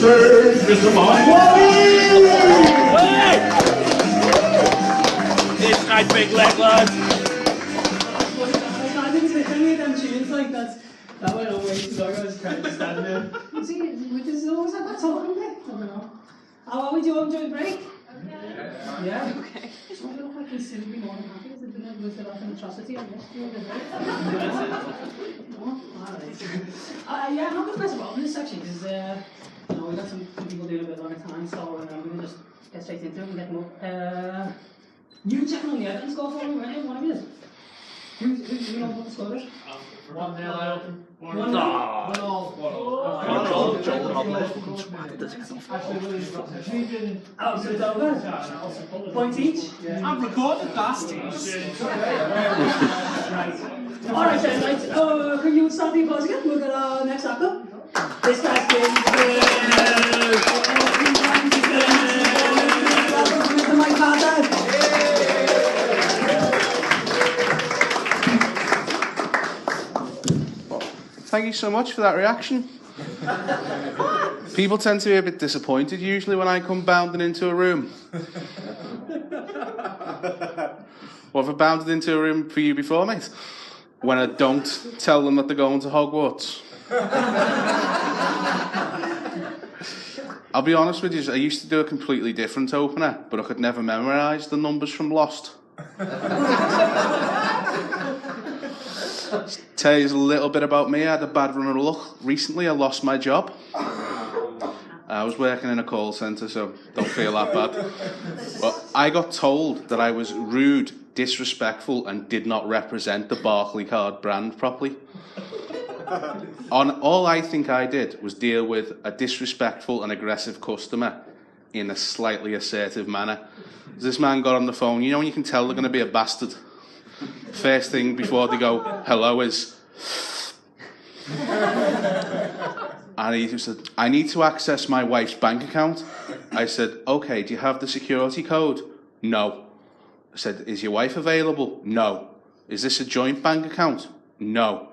serve Mr. It's right big leg, lads. I didn't say any of them tunes like that. That went on way too long. I was trying to stand there. See, this is always like that talking bit. I don't know. How are we doing? Enjoy the break? Yeah? Okay. So I look like he's simply more than happy with the like an atrocity, I guess. Yeah, I'm not going to mess about in this section because we've got some people doing a bit longer time, so we're going to just get straight into it and get them up. You checking on the evidence score for me, right? One of you is. Who's you know what the score is? 1-0 out. 1-0. 1-0. Oh, so it's over? Point each? I've recorded that. Right. Alright then, right. Can you start the applause again? We'll get our next actor. This guy's been Mr. Mike Carter. Thank you so much for that reaction. People tend to be a bit disappointed usually when I come bounding into a room. What have I bounded into a room for you before, mate? When I don't tell them that they're going to Hogwarts. I'll be honest with you, I used to do a completely different opener, but I could never memorise the numbers from Lost. Tell you a little bit about me. I had a bad run of luck. Recently, I lost my job. I was working in a call centre, so don't feel that bad. But I got told that I was rude, disrespectful, and did not represent the Barclaycard brand properly. All I think I did was deal with a disrespectful and aggressive customer in a slightly assertive manner. This man got on the phone. You know when you can tell they're going to be a bastard? First thing before they go hello is, and he said, I need to access my wife's bank account. I said, okay, do you have the security code? No. I said, is your wife available? No. Is this a joint bank account? No.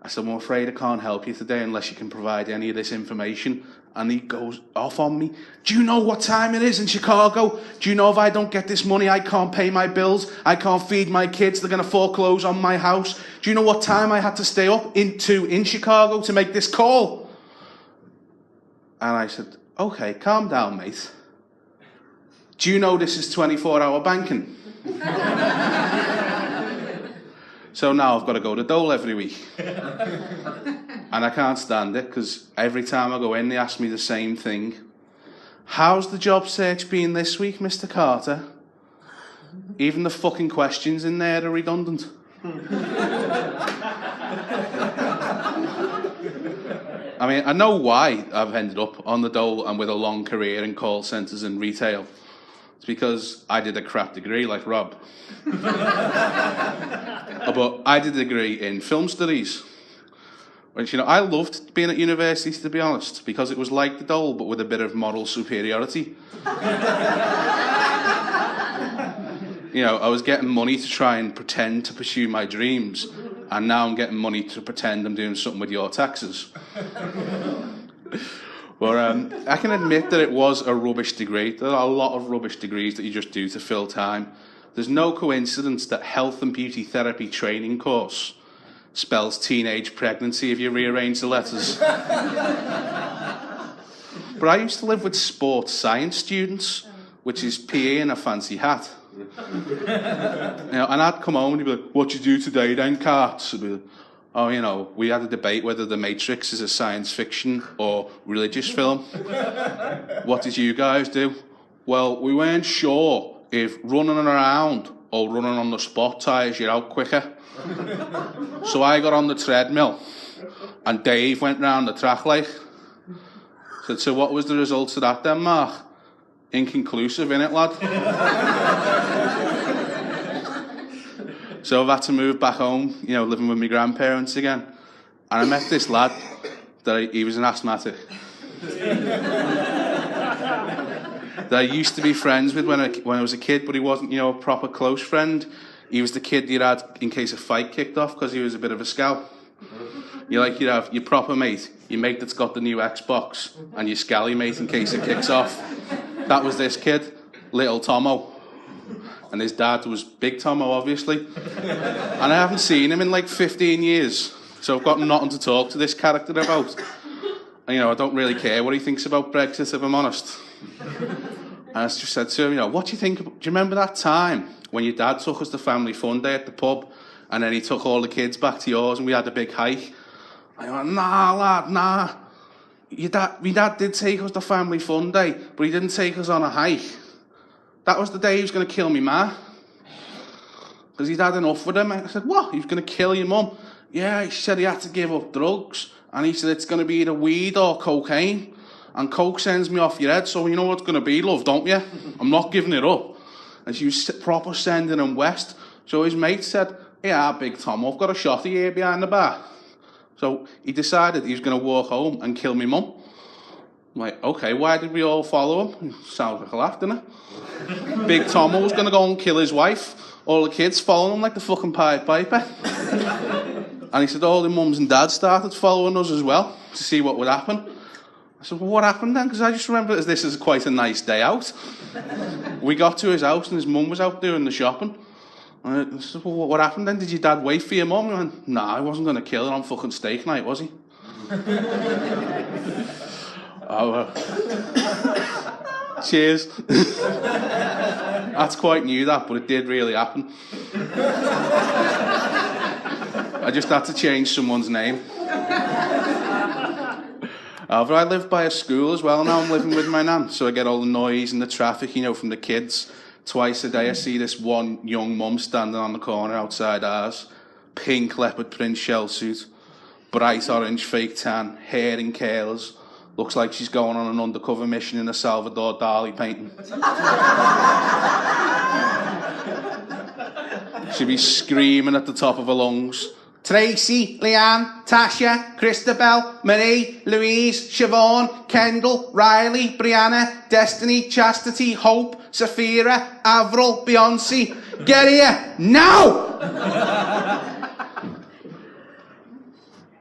I said, I'm afraid I can't help you today unless you can provide any of this information. And he goes off on me. Do you know what time it is in Chicago? Do you know if I don't get this money, I can't pay my bills? I can't feed my kids. They're going to foreclose on my house. Do you know what time I had to stay up in Chicago to make this call? And I said, okay, calm down, mate. Do you know this is 24-hour banking? So now I've got to go to Dole every week. And I can't stand it, because every time I go in, they ask me the same thing. How's the job search been this week, Mr. Carter? Even the fucking questions in there are redundant. I mean, I know why I've ended up on the Dole and with a long career in call centres and retail. It's because I did a crap degree like Rob. But I did a degree in film studies. Which, you know, I loved being at university, to be honest, because it was like the Dole, but with a bit of moral superiority. You know, I was getting money to try and pretend to pursue my dreams, and now I'm getting money to pretend I'm doing something with your taxes. But I can admit that it was a rubbish degree. There are a lot of rubbish degrees that you just do to fill time. There's no coincidence that health and beauty therapy training course spells teenage pregnancy if you rearrange the letters. But I used to live with sports science students, which is PE and a fancy hat. You know, and I'd come home and he'd be like, what you do today then, Cart? I'd be like, oh, you know, we had a debate whether The Matrix is a science fiction or religious film. What did you guys do? Well, we weren't sure if running around or running on the spot tires you out quicker. So I got on the treadmill and Dave went round the track like. Said, so what was the results of that then, Mark? Inconclusive, innit, lad? So I've had to move back home, you know, living with my grandparents again. And I met this lad that he was an asthmatic. That I used to be friends with when I was a kid, but he wasn't, you know, a proper close friend. He was the kid you'd had in case a fight kicked off because he was a bit of a scout. You'd have your proper mate, your mate that's got the new Xbox, and your scally mate in case it kicks off. That was this kid, little Tomo. And his dad was Big Tomo, obviously. And I haven't seen him in like 15 years. So I've got nothing to talk to this character about. And, I don't really care what he thinks about Brexit, if I'm honest. And I just said to him, what do you think? Do you remember that time when your dad took us to family fun day at the pub, and then he took all the kids back to yours and we had a big hike? I went, nah, lad, nah. My dad did take us to family fun day, but he didn't take us on a hike. That was the day he was going to kill me ma. Because he'd had enough with him. I said, what? He was going to kill your mum? Yeah, he said he had to give up drugs. And he said it's going to be either weed or cocaine. And coke sends me off your head, so you know what it's going to be, love, don't you? I'm not giving it up. And she was proper sending him west. So his mate said, yeah, Big Tom, I've got a shotty here behind the bar. So he decided he was going to walk home and kill me mum. I'm like, okay, why did we all follow him? Sounds like a laugh, didn't it? Big Tomo was going to go and kill his wife. All the kids following him like the fucking Pied Piper. And he said all the mums and dads started following us as well to see what would happen. I said, well, what happened then? Because I just remember this is quite a nice day out. We got to his house and his mum was out doing the shopping. And I said, well, what happened then? Did your dad wait for your mum? He went, nah, I wasn't going to kill her on fucking steak night, was he? Cheers. That's quite new, that, but it did really happen. I just had to change someone's name. But I live by a school as well now. I'm living with my nan, so I get all the noise and the traffic, from the kids. Twice a day I see this one young mum standing on the corner outside ours. Pink leopard print shell suit, bright orange fake tan, hair in curls. Looks like she's going on an undercover mission in a Salvador Dali painting. She'd be screaming at the top of her lungs. Tracy, Leanne, Tasha, Christabel, Marie, Louise, Siobhan, Kendall, Riley, Brianna, Destiny, Chastity, Hope, Saphira, Avril, Beyonce. Get here, now!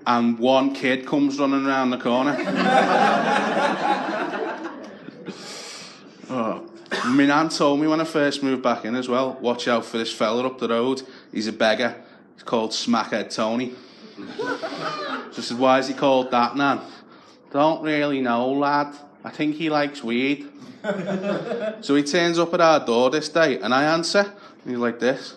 And one kid comes running around the corner. My nan told me when I first moved back in as well, watch out for this fella up the road. He's a beggar. He's called Smackhead Tony. So I said, why is he called that, Nan? Don't really know, lad. I think he likes weed. So he turns up at our door this day, and I answer, and he's like this.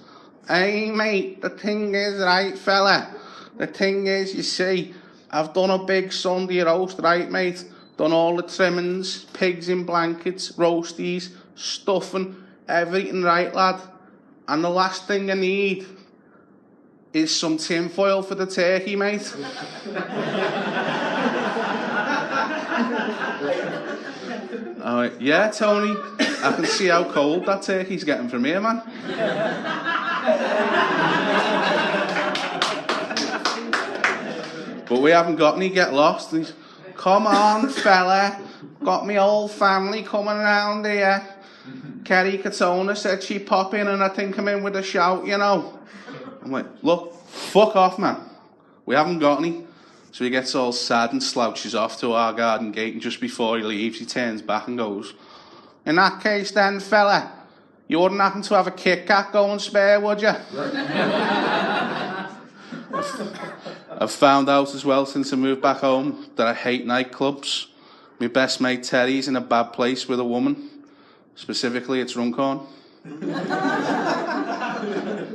Hey, mate, the thing is, right, fella? The thing is, you see, I've done a big Sunday roast, right, mate? Done all the trimmings, pigs in blankets, roasties, stuffing, everything, right, lad? And the last thing I need is some tin foil for the turkey, mate. I went, yeah, Tony, I can see how cold that turkey's getting from here, man. But we haven't got any, get lost. And he's, come on, fella, got me whole family coming around here. Kerry Katona said she'd pop in and I think I'm in with a shout, I'm like, look, fuck off, man. We haven't got any. So he gets all sad and slouches off to our garden gate, and just before he leaves, he turns back and goes, in that case then, fella, you wouldn't happen to have a Kit Kat going spare, would you? I've found out as well since I moved back home that I hate nightclubs. My best mate Terry's in a bad place with a woman. Specifically, it's Runcorn.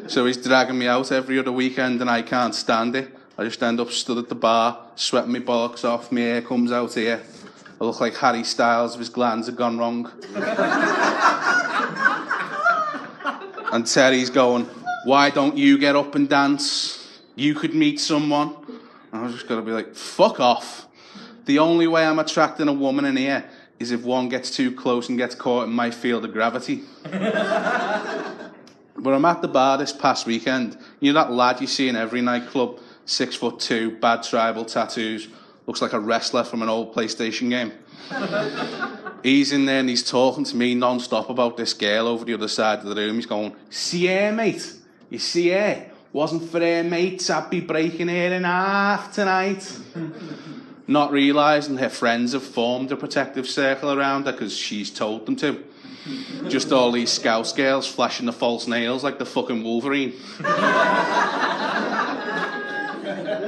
So he's dragging me out every other weekend and I can't stand it. I just end up stood at the bar, sweating my bollocks off, my hair comes out here. I look like Harry Styles if his glands have gone wrong. And Terry's going, why don't you get up and dance? You could meet someone. And I was just going to be like, fuck off. The only way I'm attracting a woman in here is if one gets too close and gets caught in my field of gravity. But I'm at the bar this past weekend. You know that lad you see in every nightclub, 6'2", bad tribal tattoos, looks like a wrestler from an old PlayStation game. He's in there and he's talking to me non-stop about this girl over the other side of the room. He's going, see her, mate? You see her? Wasn't for her mates, I'd be breaking her in half tonight. not realising her friends have formed a protective circle around her because she's told them to. Just all these Scouse girls flashing the false nails like the fucking Wolverine.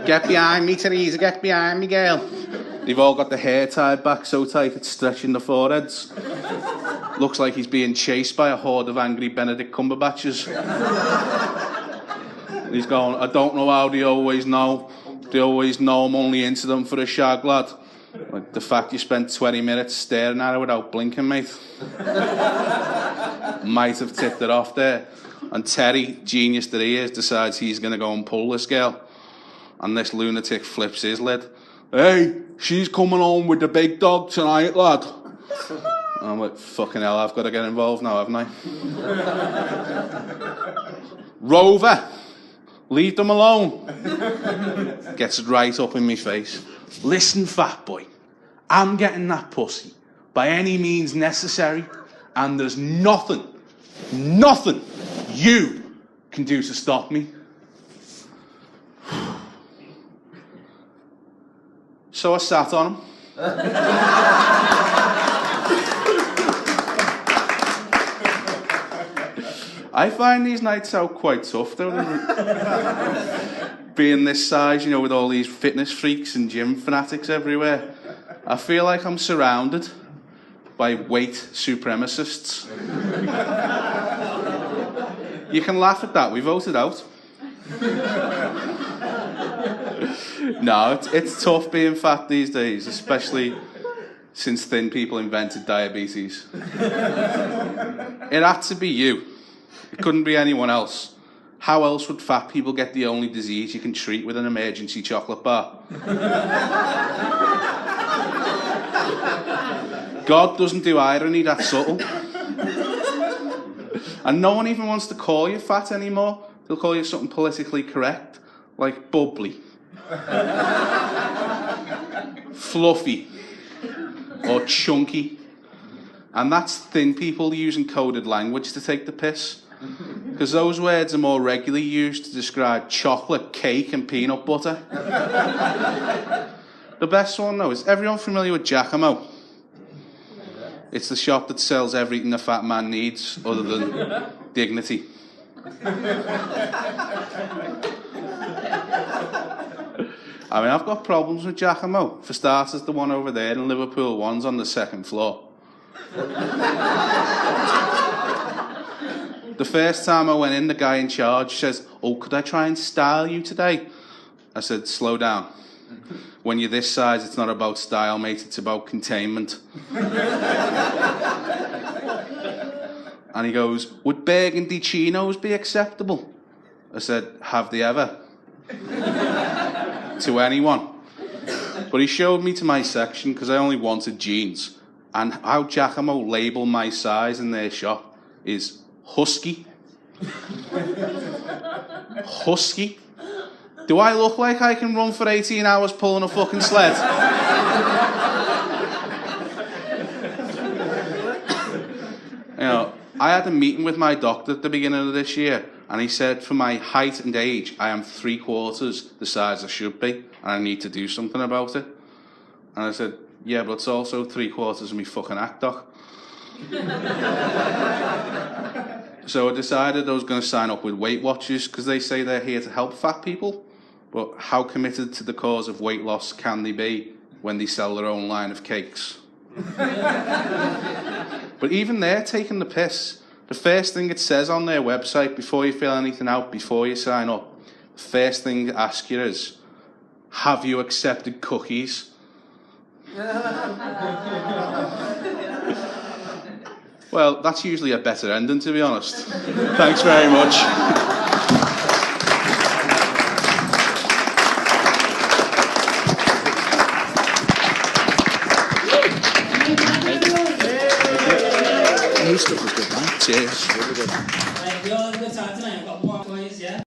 Get behind me, Teresa, get behind me, girl. They've all got the hair tied back so tight it's stretching the foreheads. Looks like he's being chased by a horde of angry Benedict Cumberbatches. He's going, I don't know how they always know. They always know I'm only into them for a shag, lad. Like the fact you spent 20 minutes staring at her without blinking, mate. Might have tipped it off there. And Terry, genius that he is, decides he's going to go and pull this girl. And this lunatic flips his lid. Hey, she's coming home with the big dog tonight, lad. And I'm like, fucking hell, I've got to get involved now, haven't I? Rover, leave them alone. Gets it right up in my face. Listen, fat boy, I'm getting that pussy by any means necessary, and there's nothing you can do to stop me. So I sat on him. I find these nights out quite tough, though. Being this size, you know, with all these fitness freaks and gym fanatics everywhere, I feel like I'm surrounded by weight supremacists. You can laugh at that. We voted out. No, it's tough being fat these days, especially since thin people invented diabetes. It had to be you. It couldn't be anyone else. How else would fat people get the only disease you can treat with an emergency chocolate bar? God doesn't do irony that subtle. And no one even wants to call you fat anymore. They'll call you something politically correct, like bubbly, fluffy, or chunky. And that's thin people using coded language to take the piss. Because those words are more regularly used to describe chocolate, cake, and peanut butter. The best one, though, is everyone familiar with Giacomo? It's the shop that sells everything a fat man needs other than dignity. I mean, I've got problems with Giacomo. For starters, the one over there in Liverpool 1's on the second floor. The first time I went in, the guy in charge says, "Oh, could I try and style you today?" I said, "Slow down. When you're this size, it's not about style, mate, it's about containment." And he goes, "Would burgundy chinos be acceptable?" I said, "Have they ever?" To anyone. But he showed me to my section because I only wanted jeans. And how Giacomo label my size in their shop is husky. Husky? Do I look like I can run for 18 hours pulling a fucking sled? You know, I had a meeting with my doctor at the beginning of this year, and he said for my height and age, I am 3/4 the size I should be, and I need to do something about it. And I said, yeah, but it's also 3/4 of me fucking act, doc. So I decided I was going to sign up with Weight Watchers because they say they're here to help fat people. But how committed to the cause of weight loss can they be when they sell their own line of cakes? But even they're taking the piss. The first thing it says on their website before you fill anything out, before you sign up, the first thing to ask you is, have you accepted cookies? Well, that's usually a better ending, to be honest. Thanks very much. Cheers. Right, we all had a good time tonight. I've got more boys, yeah?